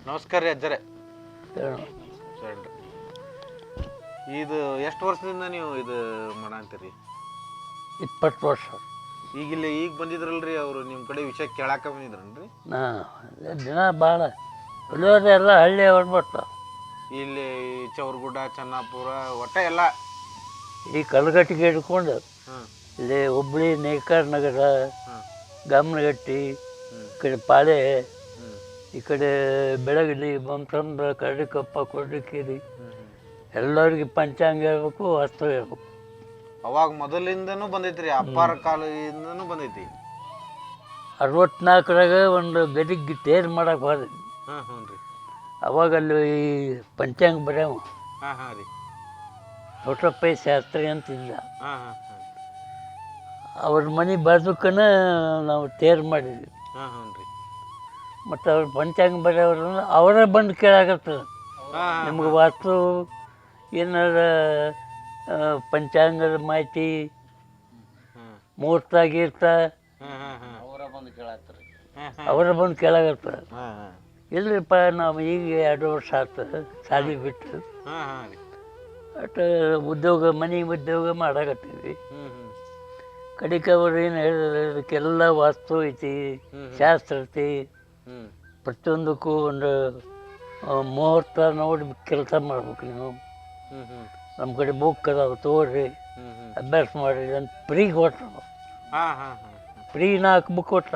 ನಮಸ್ಕಾರ ರೀ ಅಜ್ಜರೆ. ಹೇಳು. ಸರಿ. ಇದು ಎಷ್ಟು ವರ್ಷದಿಂದ ನೀವು ಇದು ಮಾಡಂತೀರಿ? 20 ವರ್ಷ. ಈಗ ಬಂದಿದ್ರಲ್ರಿ ಅವರು ನಿಮ್ಮ ಕಡೆ ವಿಷಯ ಕೇಳಾಕ ಬಂದಿದ್ರನ್ರಿ? ದಿನ ಭಾಳ ಉಳಿಯೋದು ಎಲ್ಲ ಹಳ್ಳಿ ಹೊಡ್ಬಿಡ್ತಾವ. ಇಲ್ಲಿ ಚೌರ್ಗುಡ್ಡ, ಚೆನ್ನಾಪುರ, ಒಟ್ಟ ಎಲ್ಲ ಈ ಕಲ್ಗಟ್ಟಿಗೆ ಹಿಡ್ಕೊಂಡು ಇಲ್ಲಿ ಹುಬ್ಳಿ, ನೇಕಾರ ನಗರ, ಗಾಮನಗಟ್ಟಿ, ಈ ಕಡೆ ಪಾಳೆ, ಈ ಕಡೆ ಬೆಳಗಲಿ, ಬಂತಂದ್ರ, ಕರಡಿಕೊಪ್ಪ, ಕೊರಡಿಕೇರಿ, ಎಲ್ಲರಿಗೆ ಪಂಚಾಂಗ ಹೇಳ್ಬೇಕು, ವಾಸ್ತು ಹೇಳ್ಬೇಕು. ಅವಾಗ ಮೊದಲಿಂದನೂ ಬಂದೈತ್ರಿ, ಅಪ್ಪಾರ ಕಾಲದಿಂದನೂ ಬಂದೈತಿ. 64ರಾಗ ಒಂದು ಗದಿಗೆ ತೇರು ಮಾಡಕ್ಕೆ ಹೋದ್ರಿ. ಹ್ಞೂ ರೀ. ಅವಾಗ ಅಲ್ಲಿ ಈ ಪಂಚಾಂಗ ಬರ್ಯಾವ ರೀ ದೊಡ್ಡಪ್ಪ ಶಾಸ್ತ್ರಿ ಅಂತಿಲ್ಲ. ಹಾಂ ಅವ್ರ ಮನೆ ಬಾಜುಕನ ನಾವು ತೇರು ಮಾಡಿದ್ವಿ. ರೀ. ಮತ್ತು ಅವ್ರ ಪಂಚಾಂಗ ಬರೆಯವ್ರನ್ನ ಅವರೇ ಬಂದು ಕೇಳಾಕತ್ತದ, ನಿಮ್ಗೆ ವಾಸ್ತು ಏನಾರ ಪಂಚಾಂಗದ ಮಾಹಿತಿ, ಮುಹೂರ್ತ ಗೀರ್ತ ಅವರ ಬಂದು ಕೇಳಾಕತ್ತಾರ. ಇಲ್ಲರಿಪ್ಪ, ನಾವು ಈಗ 2 ವರ್ಷ ಆಗ್ತದೆ ಶಾಲೆ ಬಿಟ್ಟು, ಒಟ್ಟು ಮನೆ ಉದ್ಯೋಗ ಮಾಡಾಕತ್ತೀವಿ. ಕಡಿಕೆ ಅವ್ರು ಏನು ಹೇಳಿದ್ರೆ ಇದಕ್ಕೆಲ್ಲ ವಾಸ್ತು ಐತಿ, ಶಾಸ್ತ್ರ ಐತಿ, ಪ್ರತಿಯೊಂದಕ್ಕೂ ಒಂದು ಮುಹೂರ್ತ ನೋಡಿ ಕೆಲಸ ಮಾಡ್ಬೇಕು ನೀವು. ನಮ್ಮ ಕಡೆ ಬುಕ್ ಅದಾವೆ, ತೋರಿ ಅಭ್ಯಾಸ ಮಾಡಿರಿ ಅಂತ ಫ್ರೀ ಕೊಟ್ರು. ಫ್ರೀ 4 ಬುಕ್ ಕೊಟ್ಟ.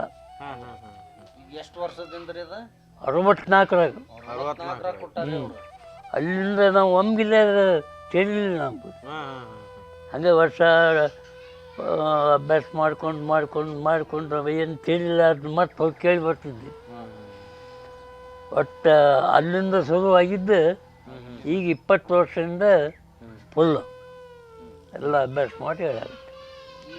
ಎಷ್ಟು ವರ್ಷದಿಂದ ರೀ ಅದು? 64ರಾಗ. ಅಲ್ಲಿಂದ ನಾವು ಒಮ್ಗಿಲ್ಲ ತಿಳಿಲಿಲ್ಲ ನಮ್ಗೆ. ಹಾಗೆ ವರ್ಷ ಅಭ್ಯಾಸ ಮಾಡ್ಕೊಂಡು ಏನು ತಿಳಿಲ್ಲ ಅದು ಮತ್ತೆ ಹೋಗಿ ಕೇಳಿ ಬರ್ತಿದ್ವಿ. ಒಟ್ಟು ಅಲ್ಲಿಂದ ಶುರುವಾಗಿದ್ದು ಈಗ 20 ವರ್ಷದಿಂದ ಫುಲ್ಲು ಎಲ್ಲ ಅಭ್ಯಾಸ ಮಾಡಿ ಹೇಳಾಗುತ್ತೆ.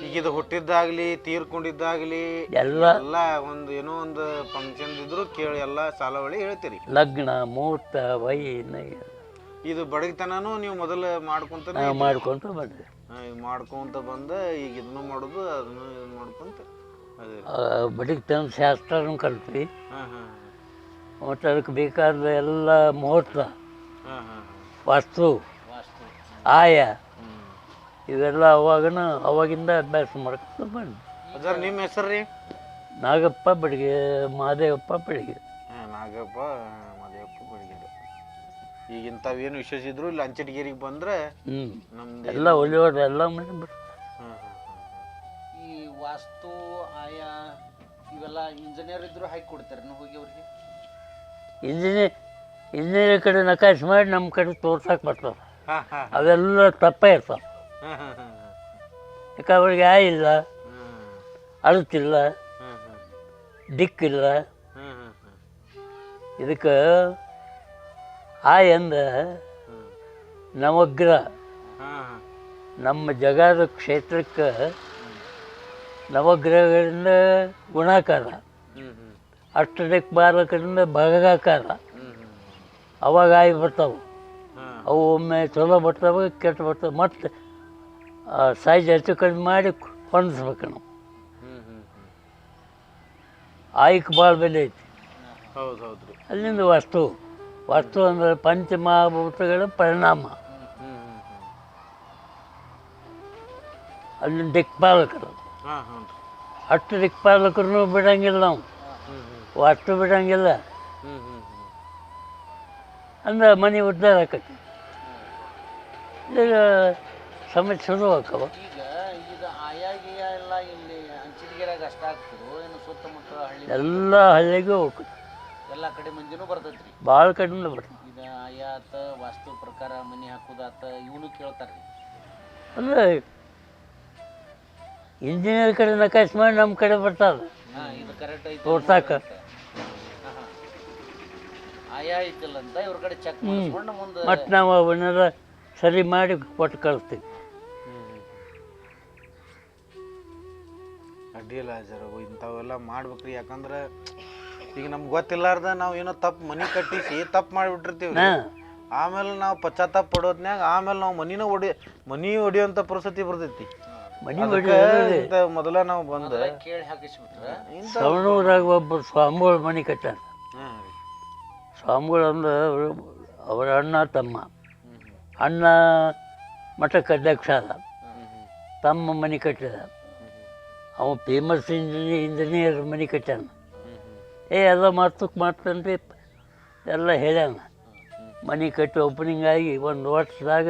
ಈಗ ಇದು ಹುಟ್ಟಿದ್ದಾಗಲಿ ತೀರ್ಕೊಂಡಿದ್ದಾಗಲಿ ಎಲ್ಲ ಒಂದು ಏನೋ ಒಂದು ಫಂಕ್ಷನ್ ಇದ್ರು ಕೇಳಿ ಎಲ್ಲ ಸಾಲವಳಿ ಹೇಳ್ತೀರಿ. ಲಗ್ನ, ಮುಹೂರ್ತ, ಇದು ಬಡಗಿತನೂ ನೀವು ಮೊದಲು ಮಾಡ್ಕೊಂತ ಬಂದ್ವಿ. ಮಾಡ್ಕೊಂತ ಬಂದ ಈಗ ಇದನ್ನು ಮಾಡೋದು ಅದನ್ನು ಇದು ಮಾಡ್ಕೊಂತ ಬಡಗಿತನ ಶಾಸ್ತ್ರನೂ ಕಲ್ತ್ವಿ. ಮತ್ತು ಅದಕ್ಕೆ ಬೇಕಾದ ಎಲ್ಲ ಮುಹೂರ್ತ, ವಾಸ್ತು, ಆಯ ಇವೆಲ್ಲ ಅವಾಗಿಂದ ಅಭ್ಯಾಸ ಮಾಡ್ಕೊಂಡು ಬಂದ್ವಿ. ಅದರ ನಿಮ್ಮ ಹೆಸರು ರೀ? ನಾಗಪ್ಪ ಬಡಿಗೆ, ಮಹಾದೇವಪ್ಪ ಬಡಿಗೆ. ನಾಗಪ್ಪ ಮಹಾದೇವಪ್ಪ ಬಡಿಗೆ. ಈಗ ಇಂಥವೇನು ವಿಶೇಷ ಇದ್ರು ಇಲ್ಲಿ ಅಂಚಟಗೇರಿಗೆ ಬಂದ್ರೆ ನಮ್ದು ಎಲ್ಲ ಒಳ್ಳೆಯವ್ರು ಎಲ್ಲ ಮನೆ ಬಿಟ್ಟು. ಈ ವಾಸ್ತು ಆಯಾ ಇವೆಲ್ಲ ಇಂಜಿನಿಯರ್ ಇದ್ರು ಹಾಕಿ ಕೊಡ್ತಾರೆ ನೀವು ಹೋಗಿ ಅವ್ರಿಗೆ? ಇಂಜಿನಿಯರ್ ಕಡೆ ನಕಾಶ್ ಮಾಡಿ ನಮ್ಮ ಕಡೆ ತೋರ್ಸಕ್ಕೆ ಬರ್ತಾರೆ. ಅವೆಲ್ಲ ತಪ್ಪೇ ಇರ್ತಾವೆ. ಯಾಕೆ ಅವ್ರಿಗೆ ಇಲ್ಲ, ಅಳುತ್ತಿಲ್ಲ, ದಿಕ್ಕಿಲ್ಲ. ಇದಕ್ಕೆ ಅಂದ್ರೆ ನವಗ್ರಹ, ನಮ್ಮ ಜಗದ ಕ್ಷೇತ್ರಕ್ಕೆ ನವಗ್ರಹಗಳಿಂದ ಗುಣಾಕಾರ, ಅಷ್ಟದಿಕ್ಪಾಲಕರಿಂದ ಭಾಗಾಕಾರ. ಅವಾಗ ಆಗಿ ಬರ್ತಾವೆ. ಅವು ಒಮ್ಮೆ ಚಲೋ ಬರ್ತಾವೆ, ಕೆಟ್ಟ ಬರ್ತವೆ. ಮತ್ತು ಸೈಜ್ ಹೆಚ್ಚು ಕಡಿಮೆ ಮಾಡಿ ಹೊಂದಿಸ್ಬೇಕು ನಾವು. ಆಯ್ಕೆ ಭಾಳ ಬೆಲೆ ಐತಿ. ಅಲ್ಲಿಂದ ವಾಸ್ತು ಅಂದರೆ ಪಂಚಮಹಾಭೂತಗಳ ಪರಿಣಾಮ. ಅಲ್ಲಿಂದ ದಿಕ್ಪಾಲಕರು, ಅಷ್ಟು ದಿಕ್ಪಾಲಕರನ್ನು ಬಿಡಂಗಿಲ್ಲ ನಾವು, ವಾಸ್ತು ಬಿಡಂಗಿಲ್ಲ. ಅಂದ್ರೆ ಮನೆ ಉದ್ಧಾರ ಆಕತಿ. ಈಗ ಸಮಸ್ಯೆ ಶುರು ಆಕವ. ಈಗ ಆಯಾ ಗೀಯ ಎಲ್ಲ ಇಲ್ಲಿ ಅಂಚಿನಗೇರಾಗ ಅಷ್ಟ ಆಗ್ತದೆ, ಏನು ಸುತ್ತಮುತ್ತ ಹಳ್ಳಿ ಎಲ್ಲ ಹಳ್ಳಿಗೂ ಹೋಗ್ತದೆ. ಎಲ್ಲ ಕಡೆ ಮಂದಿನೂ ಬರ್ತೈತ್ರಿ, ಭಾಳ ಕಡಿಮೆ ಬರ್ತದೆ. ಇದು ಆಯಾತ ವಾಸ್ತು ಪ್ರಕಾರ ಮನೆ ಹಾಕೋದಾತ ಇವನು ಕೇಳ್ತಾರೆ. ಅಂದ್ರೆ ಇಂಜಿನಿಯರ್ ಕಡೆ ನಕಾಶ್ ಮಾಡಿ ನಮ್ಮ ಕಡೆ ಬರ್ತಾರೆ ಇದು ಕರೆಕ್ಟ್ ಐತಿ ತೋರ್ಸಾಕ. ಆಯಾ ಐತಿಲ್ಲ ಅಂತ ಇವ್ರ ಕಡೆ ಚೆಕ್ ಮಾಡಿಸ್ಕೊಂಡು ಮುಂದೆ ಮತ್ತು ನಾವು ಅವನ್ನೆಲ್ಲ ಸರಿ ಮಾಡಿ ಕೊಟ್ಟು ಕಳಿಸ್ತೀವಿ. ಅಡ್ಡಿಲ್ಲ ಜರ ಇಂಥವೆಲ್ಲ ಮಾಡ್ಬೇಕ್ರಿ. ಯಾಕಂದ್ರೆ ಈಗ ನಮ್ಗೆ ಗೊತ್ತಿಲ್ಲಾರ್ದ ನಾವು ಏನೋ ತಪ್ಪು ಮನೆ ಕಟ್ಟಿಸಿ ತಪ್ಪು ಮಾಡಿಬಿಟ್ಟಿರ್ತೀವಿ. ಆಮೇಲೆ ನಾವು ಪಶ್ಚಾತ್ತಾಪ ಪಡೋದ್ನ್ಯಾಗ ಆಮೇಲೆ ನಾವು ಮನಿ ಹೊಡಿಯೋಂಥ ಪರಿಸ್ಥಿತಿ ಬರ್ತೈತಿ. ಮೊದಲ ನಾವು ಬಂದ ಕೇಳಿ ಹಾಕಿಸ್ಬಿಟ್ರೆ ಸವಣೂರಾಗ ಒಬ್ಬರು ಸ್ವಾಮಿಗಳ ಮನೆ ಕಟ್ಟಾರ. ಸ್ವಾಮಿಗಳಂದ್ರೆ ಅವರ ಅಣ್ಣ ತಮ್ಮ. ಅಣ್ಣ ಮಠಕ್ಕೆ ಅಧ್ಯಕ್ಷ ಆದ, ತಮ್ಮ ಮನೆ ಕಟ್ಟಿದ. ಅವ ಫೇಮಸ್ ಇಂಜಿನಿಯರ್ ಮನೆ ಕಟ್ಟಾನ. ಎಲ್ಲ ಮಾಡ್ತಾನ್ರಿ ಎಲ್ಲ ಹೇಳ್ಯಾನ. ಮನೆ ಕಟ್ಟಿ ಓಪನಿಂಗ್ ಆಗಿ 1 ವರ್ಷದಾಗ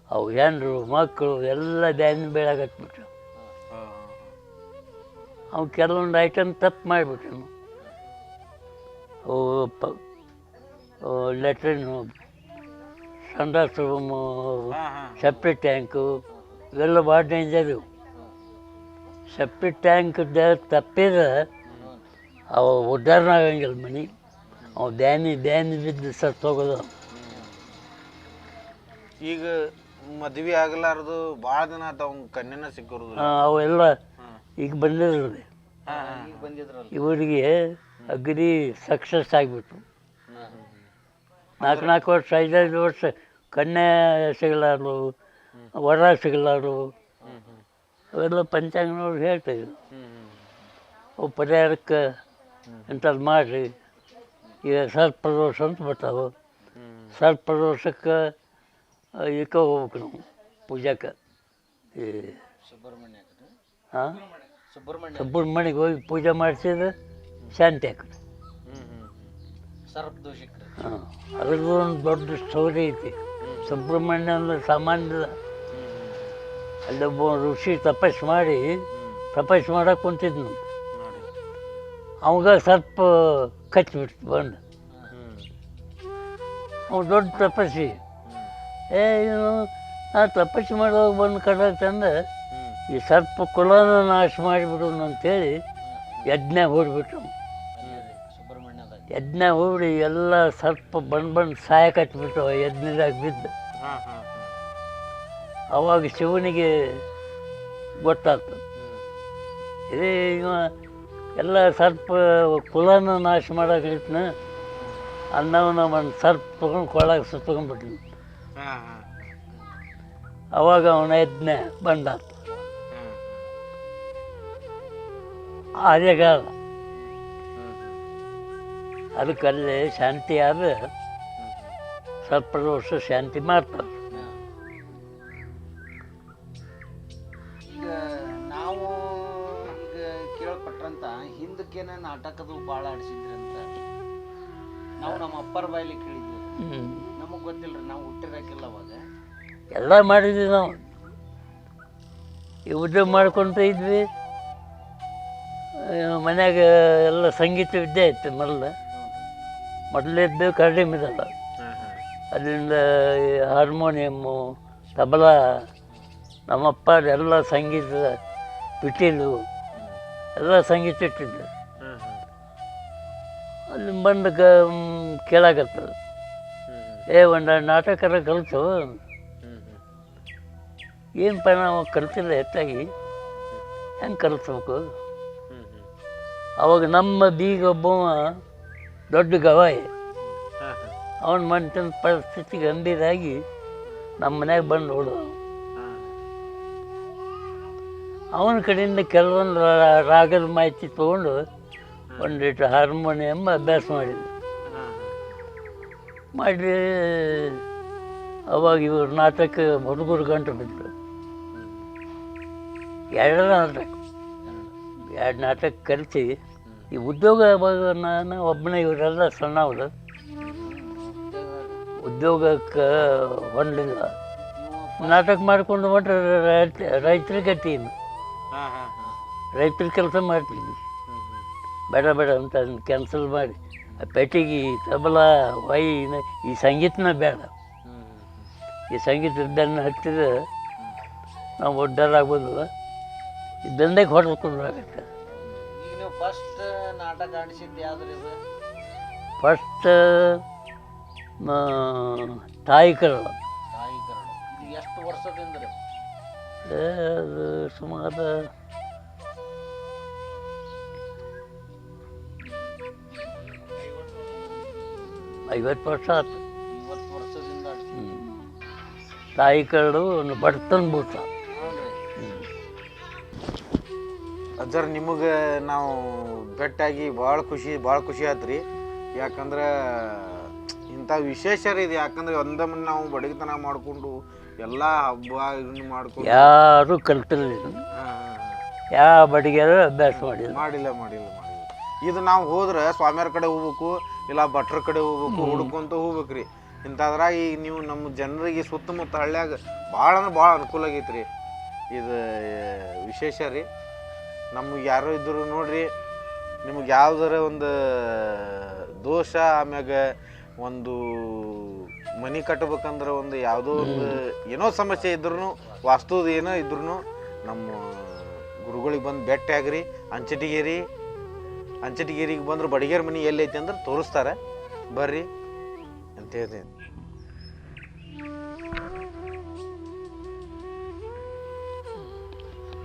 ಅವು ಹೆಣ್ಣರು ಮಕ್ಕಳು ಎಲ್ಲ ಧ್ಯಾನ ಬೀಳಾಕತ್ಬಿಟ್ರು. ಅವು ಕೆಲವೊಂದು ಐಟಮ್ ತಪ್ಪು ಮಾಡಿಬಿಟ್ರು. ಲೆಟ್ರಿನು, ಸಂಡಾಸ್ ರೂಮು, ಸೆಪ್ಟಿಕ್ ಟ್ಯಾಂಕು ಇವೆಲ್ಲ ಭಾಳ ಡೇಂಜರ್ ಇವು. ಸೆಪ್ಟಿಕ್ ಟ್ಯಾಂಕ್ ತಪ್ಪಿದ್ರೆ ಅವ ಉದ್ಧಾರನ ಆಗಂಗಿಲ್ಲ ಮನೆ. ಅವು ಧ್ಯಾನಿ ಬಿದ್ದು ಸತ್ತು ಹೋಗೋದು. ಈಗ ಮದ್ವೆ ಆಗಲಾರ್ದು ಭಾಳ ದಿನ ಆತ ಅವ್ನ ಕನ್ಯನ ಸಿಕ್ಕಿರೋದು. ಅವೆಲ್ಲ ಈಗ ಬಂದಿದ್ರಿ. ಇವರಿಗೆ ಅಗ್ರಿ ಸಕ್ಸಸ್ ಆಗಿಬಿಟ್ಟು 4 ವರ್ಷ 5 ವರ್ಷ ಕನ್ಯೆ ಸಿಗಲಾರು, ವರ ಸಿಗಲಾರು. ಅವೆಲ್ಲ ಪಂಚಾಂಗನವ್ರು ಹೇಳ್ತಾಯಿದ್ರು. ಅವು ಪರಿಹಾರಕ್ಕೆ ಇಂಥದ್ದು ಮಾಡಿರಿ. ಈಗ ಸರ್ಪದೋಷ ಅಂತ ಬರ್ತಾವೆ. ಸರ್ಪದೋಷಕ್ಕೆ ಇದಕ್ಕೆ ಹೋಗ್ಬೇಕು ನಾವು ಪೂಜಾಕ್ಕೆ. ಈ ಹಾಂ ಸುಬ್ರಹ್ಮಣ್ಯಗೆ ಹೋಗಿ ಪೂಜೆ ಮಾಡಿಸಿದ್ರೆ ಶಾಂತಿ ಆಗ್ತದೆ. ಹಾಂ, ಅದ್ರದ್ದು ಒಂದು ದೊಡ್ಡ ಸ್ಟೋರಿ ಐತಿ. ಸುಬ್ರಹ್ಮಣ್ಯ ಅಂದ್ರೆ ಸಾಮಾನ್ಯದ. ಅಲ್ಲೊಬ್ಬ ಋಷಿ ತಪಸ್ಸು ಮಾಡಕ್ಕೆ ಕುಂತಿದ್ನು. ಅವಾಗ ಸರ್ಪ ಕಚ್ಚಿಬಿಡ್ತು ಬಂದು. ಅವ ದೊಡ್ಡ ತಪಸ್ಸಿ. ಆ ತಪಸ್ಸು ಮಾಡೋವಾಗ ಬಂದು ಕಡತಂದ್ರೆ ಈ ಸರ್ಪ ಕುಲನ ನಾಶ ಮಾಡಿಬಿಡು ಅಂತೇಳಿ ಯಜ್ಞ ಹೂಡ್ಬಿಟ್ರು. ಯಜ್ಞ ಹೂಡಿ ಎಲ್ಲ ಸರ್ಪ ಬಂದು ಸಾಯಕತ್ಬಿಟ್ಟು ಯಜ್ಞದಾಗ ಬಿದ್ದು. ಅವಾಗ ಶಿವನಿಗೆ ಗೊತ್ತಾಗ್ತದೆ, ಇದೇ ಇವ ಎಲ್ಲ ಸರ್ಪ ಕುಲನ ನಾಶ ಮಾಡೋಕ್ಕಿರ್ತನ ಅನ್ನವನ್ನ ಒಂದು ಸರ್ಪ ತೊಗೊಂಡು ಕೊಳ್ಳಾಗ ಸುತ್ಕೊಂಡ್ಬಿಟ್ನು. ಅವಾಗ ಅವನ ಯಜ್ಞ ಬಂದಾತ. ಆರ್ಯಗಾಲ ಅದಕ್ಕಲ್ಲೇ ಶಾಂತಿ ಆದರೆ ಸರ್ಪದೋಷ ಶಾಂತಿ ಮಾಡ್ತಾರೆ. ಈಗ ನಾವು ಈಗ ಕೇಳ್ಪಟ್ರಂತ ಹಿಂದಕ್ಕೇನ ನಾಟಕದು ಭಾಳ ಆಡಿಸಿದ್ರಿ ಅಂತ ನಾವು ನಮ್ಮ ಅಪ್ಪರ ಬಾಯಲ್ಲಿ ಕೇಳಿದ್ವಿ. ನಮಗೆ ಗೊತ್ತಿಲ್ಲರಿ, ನಾವು ಹುಟ್ಟಿರಾಕಿಲ್ಲ ಅವಾಗ. ಎಲ್ಲ ಮಾಡಿದ್ವಿ ನಾವು. ಈ ಉದ್ಯೋಗ ಮಾಡ್ಕೊತ ಇದ್ವಿ. ಮನ್ಯಾಗ ಎಲ್ಲ ಸಂಗೀತ ವಿದ್ಯೆ ಇತ್ತು. ಮೊದಲಿದ್ದು ಕಡಿಮೆ ಇದಲ್ಲ. ಅದರಿಂದ ಹಾರ್ಮೋನಿಯಮ್ಮು, ತಬಲಾ, ನಮ್ಮಪ್ಪ ಎಲ್ಲ ಸಂಗೀತದ ಪಿಟೀಲು ಎಲ್ಲ ಸಂಗೀತ ಇಟ್ಟಿದ್ದು. ಅಲ್ಲಿ ಬಂದು ಕೇಳಾಕತ್ತದ, ಒಂದು ನಾಟಕರ ಕಲಿತು. ಏನಪ್ಪ ನಾವು ಕಲ್ತಿಲ್ಲ, ಹೆಚ್ಚಾಗಿ ಹೆಂಗೆ ಕಲಿಸ್ಬೇಕು. ಅವಾಗ ನಮ್ಮ ಬೀಗ ಒಬ್ಬವ ದೊಡ್ಡ ಗವಾಯಿ. ಅವನ ಮನುಷ್ಯನ ಪರಿಸ್ಥಿತಿ ಗಂಭೀರಾಗಿ ನಮ್ಮ ಮನ್ಯಾಗ ಬಂದು ನೋಡು. ಅವನ ಕಡೆಯಿಂದ ಕೆಲವೊಂದು ರಾಗದ ಮಾಹಿತಿ ತೊಗೊಂಡು ಒಂದಿಟ್ಟು ಹಾರ್ಮೋನಿಯಂ ಅಭ್ಯಾಸ ಮಾಡಿ ಅವಾಗ ಇವರು ನಾಟಕ ಹುಡುಗರು ಗಂಟು ಬಿದ್ದರು. 2 ನಾಟಕ ಕಲಿತು ಈ ಉದ್ಯೋಗ ಅವಾಗ ನಾನು ಒಬ್ಬನೇ, ಇವರೆಲ್ಲ ಸಣ್ಣವರು ಉದ್ಯೋಗಕ್ಕೆ ಹೊಂದಿಲ್ಲ. ನಾಟಕ ಮಾಡ್ಕೊಂಡು ಹೊಂಟ್ರೆ ರೈತರ ಗತಿಯನ್ನು ರೈತರ ಕೆಲಸ ಮಾಡ್ತಿದ್ವಿ. ಬೇಡ ಅಂತ ಅದನ್ನು ಕ್ಯಾನ್ಸಲ್ ಮಾಡಿ ಪೆಟ್ಟಿಗೆ, ತಬಲಾ, ವೈನ್ ಈ ಸಂಗೀತನ ಬೇಡ. ಈ ಸಂಗೀತದನ್ನು ಹತ್ತಿದ್ರೆ ನಾವು ಒಡ್ಡರಾಗ್ಬೋದು. ಈ ದಂಧೆಗೆ ಹೊಡೆದುಕೊಂಡು ಆಗುತ್ತೆ. ಈಗ ನೀವು ಫಸ್ಟ್ ನಾಟಕ ಆಡಿಸಿದ್ದು ಯಾವ್ದ್ರಿ? ಫಸ್ಟ್ ತಾಯಿ ಕರಳ. ಇದು ಎಷ್ಟು ವರ್ಷದಿಂದ? ಅದು ಸುಮಾರು 50 ವರ್ಷ ಆಯ್ತು. 50 ವರ್ಷದಿಂದ ತಾಯಿ ಕರಡು ಒಂದು ಬಡತನ ಭೂತ. ಅಜ್ಜರ್, ನಿಮಗೆ ನಾವು ಭೇಟಿಯಾಗಿ ಭಾಳ ಖುಷಿ ಆಯ್ತು ರೀ. ಯಾಕಂದ್ರೆ ಇಂಥ ವಿಶೇಷ ರೀ ಇದು. ಯಾಕಂದ್ರೆ ಒಂದೊಮ್ಮೆ ನಾವು ಬಡಗಿತನ ಮಾಡಿಕೊಂಡು ಎಲ್ಲ ಹಬ್ಬ ಇದನ್ನು ಮಾಡ್ಕೊಂಡು ಯಾರೂ ಕಲ್ತಿಲ್ಲ ಹಾ, ಯಾವ ಬಡಿಗೆರು ಅಭ್ಯಾಸ ಮಾಡಿಲ್ಲ. ಮಾಡಿಲ್ಲ ಮಾಡಿಲ್ಲ ಮಾಡಿಲ್ಲ. ಇದು ನಾವು ಹೋದ್ರೆ ಸ್ವಾಮಿಯವ್ರ ಕಡೆ ಹೋಗ್ಬೇಕು, ಇಲ್ಲ ಭಟ್ರ ಕಡೆ ಹೋಗ್ಬೇಕು, ಹುಡ್ಕೊಂತ ಹೋಗ್ಬೇಕ್ರಿ. ಇಂಥದ್ರಾಗ ಈಗ ನೀವು ನಮ್ಮ ಜನರಿಗೆ ಸುತ್ತಮುತ್ತ ಹಳ್ಳ್ಯಾಗ ಭಾಳ ಅಂದ್ರೆ ಭಾಳ ಅನುಕೂಲ ಆಗೈತ್ರಿ. ಇದು ವಿಶೇಷ ರೀ. ನಮಗೆ ಯಾರು ಇದ್ರು ನೋಡ್ರಿ, ನಿಮಗೆ ಯಾವ್ದಾರ ಒಂದು ದೋಷ, ಆಮ್ಯಾಗ ಒಂದು ಮನೆ ಕಟ್ಟಬೇಕಂದ್ರೆ ಒಂದು ಯಾವುದೋ ಒಂದು ಏನೋ ಸಮಸ್ಯೆ ಇದ್ರೂ, ವಾಸ್ತುದ ಏನೋ ಇದ್ರೂ ನಮ್ಮ ಗುರುಗಳಿಗೆ ಬಂದು ಭೇಟಿ ಆಗ್ರಿ. ಅಂಚಟಿಗೇರಿಗೆ ಬಂದ್ರೆ ಬಡಿಗೇರ್ ಮನೆ ಎಲ್ಲೈತಿ ಅಂದ್ರೆ ತೋರಿಸ್ತಾರೆ, ಬರ್ರಿ ಅಂತ ಹೇಳ್ತೀನಿ.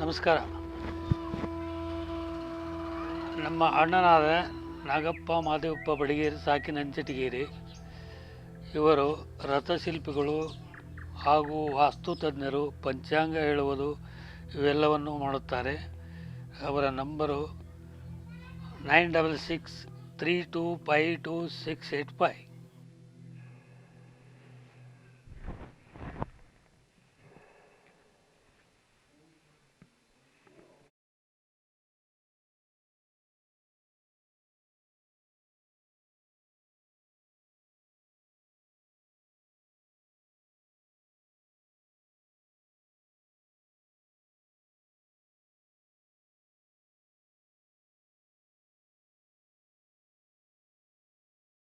ನಮಸ್ಕಾರ. ನಮ್ಮ ಅಣ್ಣನಾದ ನಾಗಪ್ಪ ಮಾದೇವಪ್ಪ ಬಡಿಗೇರಿ ಸಾಕಿನ ಅಂಚಟಗೇರಿ ಇವರು ರಥಶಿಲ್ಪಿಗಳು ಹಾಗೂ ವಾಸ್ತು ತಜ್ಞರು, ಪಂಚಾಂಗ ಹೇಳುವುದು ಇವೆಲ್ಲವನ್ನು ಮಾಡುತ್ತಾರೆ. ಅವರ ನಂಬರು 9663252685.